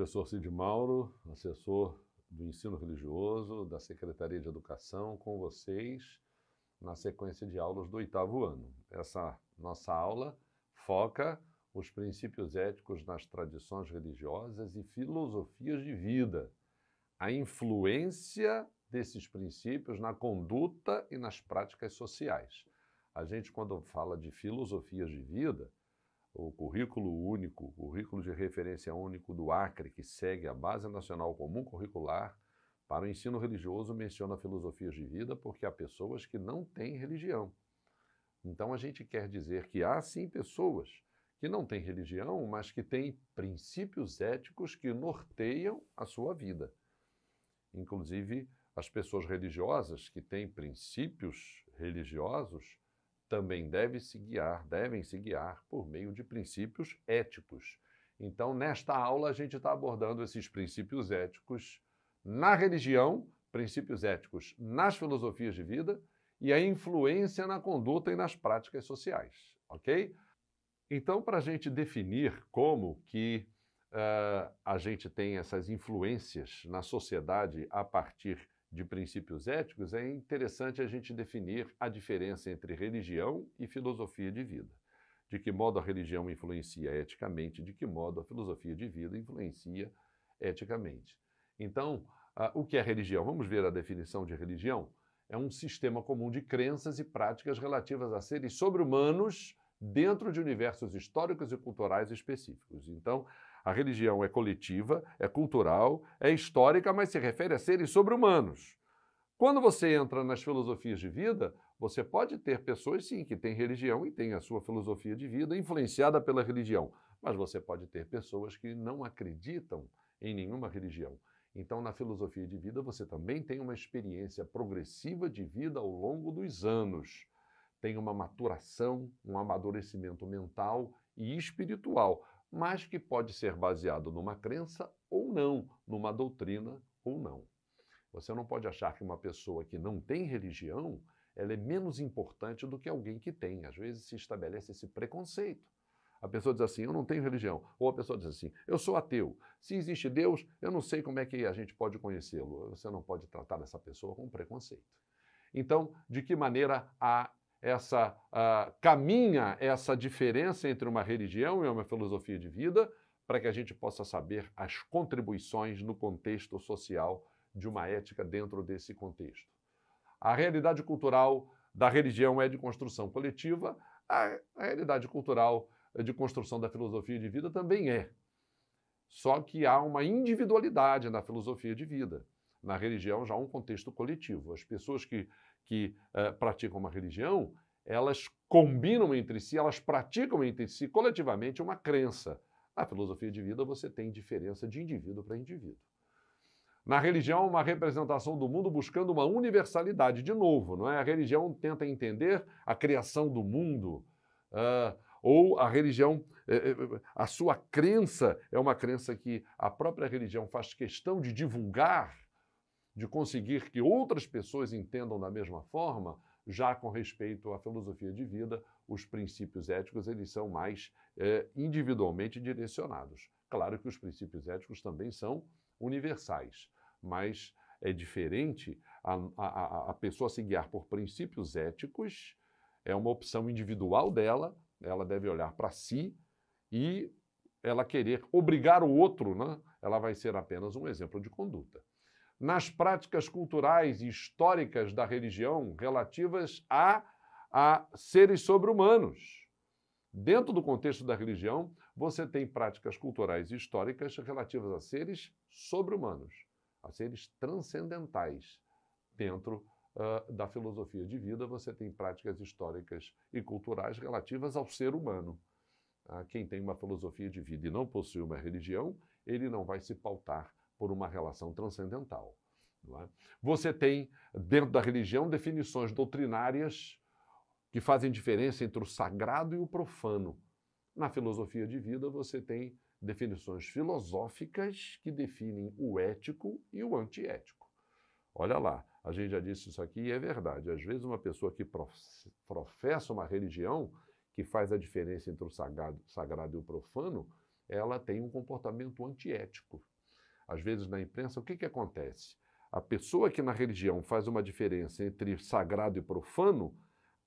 Professor Cid Mauro, assessor do ensino religioso da Secretaria de Educação, com vocês na sequência de aulas do 8º ano. Essa nossa aula foca os princípios éticos nas tradições religiosas e filosofias de vida, a influência desses princípios na conduta e nas práticas sociais. A gente, quando fala de filosofias de vida, o currículo único, o currículo de referência único do Acre, que segue a Base Nacional Comum Curricular, para o ensino religioso menciona filosofias de vida porque há pessoas que não têm religião. Então a gente quer dizer que há sim pessoas que não têm religião, mas que têm princípios éticos que norteiam a sua vida. Inclusive, as pessoas religiosas que têm princípios religiosos também devem se guiar por meio de princípios éticos. Então, nesta aula, a gente está abordando esses princípios éticos na religião, princípios éticos nas filosofias de vida e a influência na conduta e nas práticas sociais, ok? Então, para a gente definir como que a gente tem essas influências na sociedade a partir de princípios éticos, é interessante a gente definir a diferença entre religião e filosofia de vida. De que modo a religião influencia eticamente, de que modo a filosofia de vida influencia eticamente. Então, o que é religião? Vamos ver a definição de religião? É um sistema comum de crenças e práticas relativas a seres sobre-humanos dentro de universos históricos e culturais específicos. Então, a religião é coletiva, é cultural, é histórica, mas se refere a seres sobre-humanos. Quando você entra nas filosofias de vida, você pode ter pessoas, sim, que têm religião e têm a sua filosofia de vida influenciada pela religião, mas você pode ter pessoas que não acreditam em nenhuma religião. Então, na filosofia de vida, você também tem uma experiência progressiva de vida ao longo dos anos. Tem uma maturação, um amadurecimento mental e espiritual, mas que pode ser baseado numa crença ou não, numa doutrina ou não. Você não pode achar que uma pessoa que não tem religião, ela é menos importante do que alguém que tem. Às vezes se estabelece esse preconceito. A pessoa diz assim, eu não tenho religião. Ou a pessoa diz assim, eu sou ateu. Se existe Deus, eu não sei como é que a gente pode conhecê-lo. Você não pode tratar essa pessoa com preconceito. Então, de que maneira caminha essa diferença entre uma religião e uma filosofia de vida para que a gente possa saber as contribuições no contexto social de uma ética dentro desse contexto. A realidade cultural da religião é de construção coletiva, a realidade cultural de construção da filosofia de vida também é. Só que há uma individualidade na filosofia de vida. Na religião já há um contexto coletivo. As pessoas que praticam uma religião, elas combinam entre si, elas praticam entre si coletivamente uma crença. Na filosofia de vida você tem diferença de indivíduo para indivíduo. Na religião, uma representação do mundo buscando uma universalidade. De novo, não é? A religião tenta entender a criação do mundo, ou a religião, a sua crença é uma crença que a própria religião faz questão de divulgar, de conseguir que outras pessoas entendam da mesma forma. Já com respeito à filosofia de vida, os princípios éticos eles são mais individualmente direcionados. Claro que os princípios éticos também são universais, mas é diferente a pessoa se guiar por princípios éticos, é uma opção individual dela, ela deve olhar para si e ela querer obrigar o outro, né? Ela vai ser apenas um exemplo de conduta. Nas práticas culturais e históricas da religião relativas a seres sobre-humanos. Dentro do contexto da religião, você tem práticas culturais e históricas relativas a seres sobre-humanos, a seres transcendentais. Dentro da filosofia de vida, você tem práticas históricas e culturais relativas ao ser humano. Quem tem uma filosofia de vida e não possui uma religião, ele não vai se pautar por uma relação transcendental. Não é? Você tem, dentro da religião, definições doutrinárias que fazem diferença entre o sagrado e o profano. Na filosofia de vida, você tem definições filosóficas que definem o ético e o antiético. Olha lá, a gente já disse isso aqui e é verdade. Às vezes uma pessoa que professa uma religião que faz a diferença entre o sagrado e o profano, ela tem um comportamento antiético. às vezes na imprensa, o que acontece? A pessoa que na religião faz uma diferença entre sagrado e profano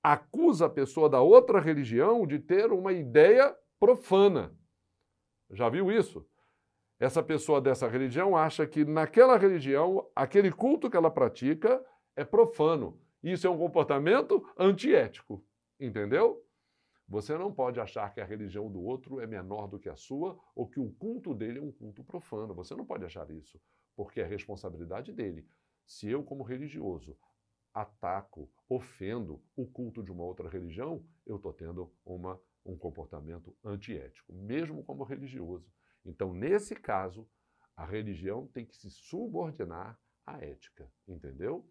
acusa a pessoa da outra religião de ter uma ideia profana. Já viu isso? Essa pessoa dessa religião acha que naquela religião, aquele culto que ela pratica é profano. Isso é um comportamento antiético, entendeu? Você não pode achar que a religião do outro é menor do que a sua ou que o culto dele é um culto profano. Você não pode achar isso, porque é responsabilidade dele. Se eu, como religioso, ataco, ofendo o culto de uma outra religião, eu estou tendo um comportamento antiético, mesmo como religioso. Então, nesse caso, a religião tem que se subordinar à ética, entendeu?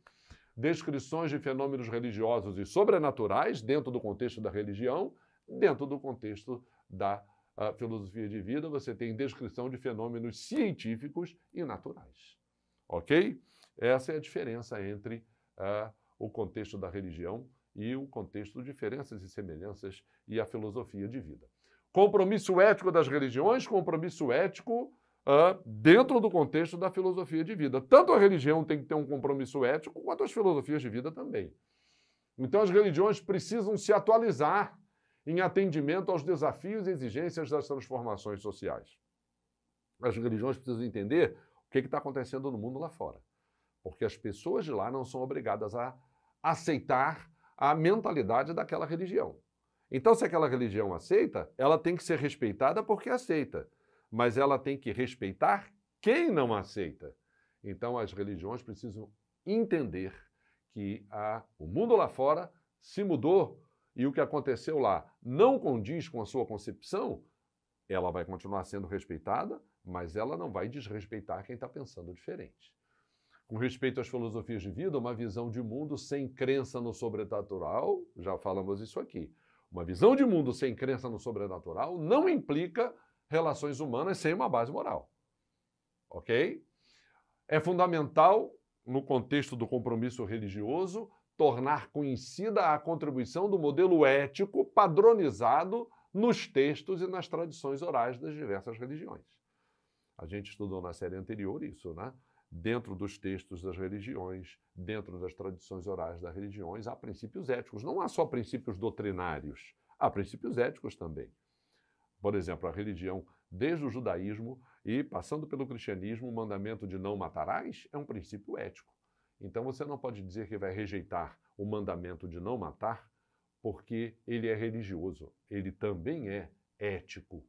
Descrições de fenômenos religiosos e sobrenaturais dentro do contexto da religião, dentro do contexto da filosofia de vida, você tem descrição de fenômenos científicos e naturais. Ok? Essa é a diferença entre o contexto da religião e o contexto de diferenças e semelhanças e a filosofia de vida. Compromisso ético das religiões, compromisso ético dentro do contexto da filosofia de vida. Tanto a religião tem que ter um compromisso ético, quanto as filosofias de vida também. Então as religiões precisam se atualizar em atendimento aos desafios e exigências das transformações sociais. As religiões precisam entender o que está acontecendo no mundo lá fora, porque as pessoas de lá não são obrigadas a aceitar a mentalidade daquela religião. Então, se aquela religião aceita, ela tem que ser respeitada porque aceita, mas ela tem que respeitar quem não aceita. Então, as religiões precisam entender que o mundo lá fora se mudou e o que aconteceu lá não condiz com a sua concepção, ela vai continuar sendo respeitada, mas ela não vai desrespeitar quem está pensando diferente. Com respeito às filosofias de vida, uma visão de mundo sem crença no sobrenatural, já falamos isso aqui, uma visão de mundo sem crença no sobrenatural não implica relações humanas sem uma base moral. Ok? É fundamental, no contexto do compromisso religioso, tornar conhecida a contribuição do modelo ético padronizado nos textos e nas tradições orais das diversas religiões. A gente estudou na série anterior isso, né? Dentro dos textos das religiões, dentro das tradições orais das religiões, há princípios éticos. Não há só princípios doutrinários, há princípios éticos também. Por exemplo, a religião, desde o judaísmo e passando pelo cristianismo, o mandamento de não matarás é um princípio ético. Então você não pode dizer que vai rejeitar o mandamento de não matar porque ele é religioso, ele também é ético.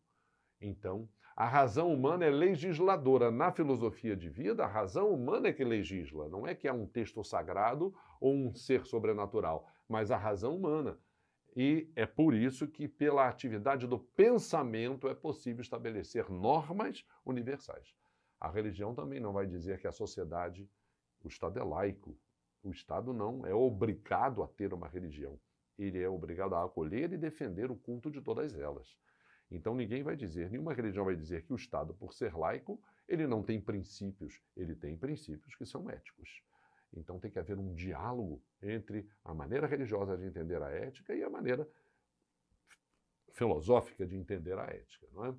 Então, a razão humana é legisladora. Na filosofia de vida, a razão humana é que legisla. Não é que há um texto sagrado ou um ser sobrenatural, mas a razão humana. E é por isso que, pela atividade do pensamento, é possível estabelecer normas universais. A religião também não vai dizer que a sociedade, o Estado é laico. O Estado não é obrigado a ter uma religião. Ele é obrigado a acolher e defender o culto de todas elas. Então ninguém vai dizer, nenhuma religião vai dizer que o Estado, por ser laico, ele não tem princípios. Ele tem princípios que são éticos. Então tem que haver um diálogo entre a maneira religiosa de entender a ética e a maneira filosófica de entender a ética, não é?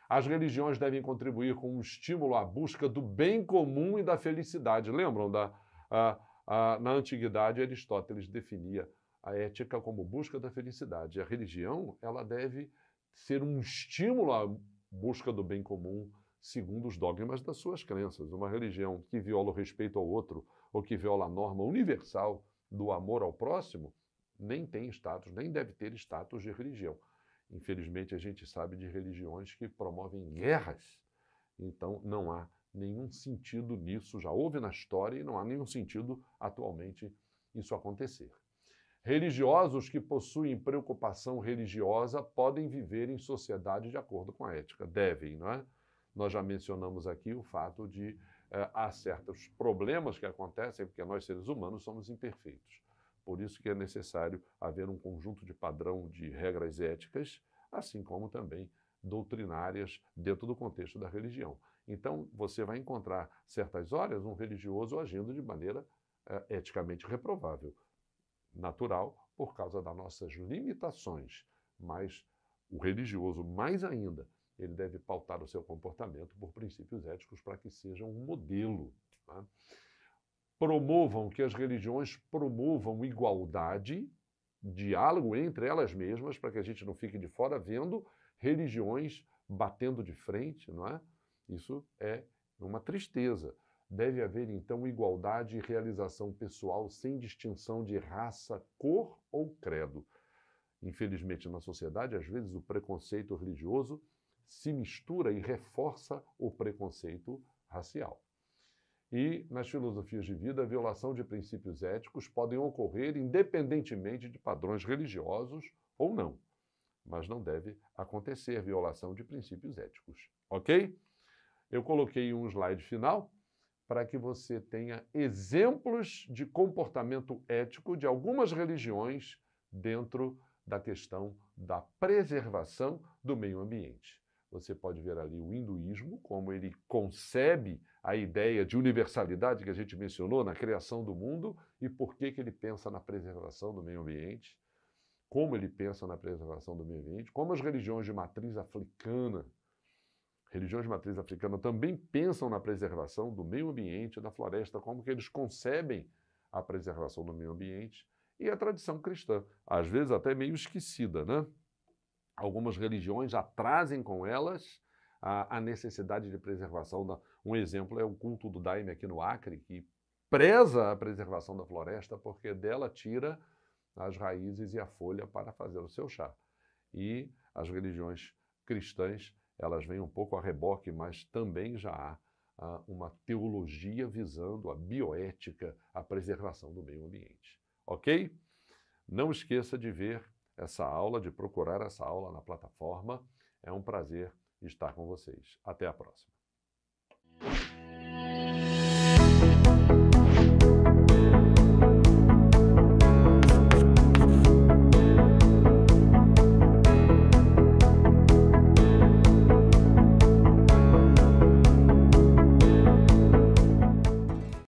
As religiões devem contribuir com um estímulo à busca do bem comum e da felicidade. Lembram? Na antiguidade, Aristóteles definia a ética como busca da felicidade. A religião, ela deve ser um estímulo à busca do bem comum segundo os dogmas das suas crenças. Uma religião que viola o respeito ao outro ou que viola a norma universal do amor ao próximo nem tem status, nem deve ter status de religião. Infelizmente, a gente sabe de religiões que promovem guerras. Então, não há nenhum sentido nisso. Já houve na história e não há nenhum sentido atualmente isso acontecer. Religiosos que possuem preocupação religiosa podem viver em sociedade de acordo com a ética. Devem, não é? Nós já mencionamos aqui o fato de há certos problemas que acontecem porque nós, seres humanos, somos imperfeitos. Por isso que é necessário haver um conjunto de padrão de regras éticas, assim como também doutrinárias dentro do contexto da religião. Então, você vai encontrar, certas horas, um religioso agindo de maneira eticamente reprovável. Natural, por causa das nossas limitações, mas o religioso, mais ainda, ele deve pautar o seu comportamento por princípios éticos para que sejam um modelo. Tá? Promovam que as religiões promovam igualdade, diálogo entre elas mesmas, para que a gente não fique de fora vendo religiões batendo de frente, não é? Isso é uma tristeza. Deve haver, então, igualdade e realização pessoal sem distinção de raça, cor ou credo. Infelizmente, na sociedade, às vezes o preconceito religioso se mistura e reforça o preconceito racial. E, nas filosofias de vida, a violação de princípios éticos podem ocorrer independentemente de padrões religiosos ou não. Mas não deve acontecer violação de princípios éticos. Ok? Eu coloquei um slide final para que você tenha exemplos de comportamento ético de algumas religiões dentro da questão da preservação do meio ambiente. Você pode ver ali o hinduísmo, como ele concebe a ideia de universalidade que a gente mencionou na criação do mundo e por que ele pensa na preservação do meio ambiente, como ele pensa na preservação do meio ambiente, como as religiões de matriz africana também pensam na preservação do meio ambiente, da floresta, como que eles concebem a preservação do meio ambiente, e a tradição cristã, às vezes até meio esquecida, né? Algumas religiões trazem com elas a necessidade de preservação. Um exemplo é o culto do Daime aqui no Acre, que preza a preservação da floresta porque dela tira as raízes e a folha para fazer o seu chá. E as religiões cristãs, elas vêm um pouco a reboque, mas também já há uma teologia visando a bioética, a preservação do meio ambiente. Ok? Não esqueça de ver essa aula, de procurar essa aula na plataforma. É um prazer estar com vocês. Até a próxima.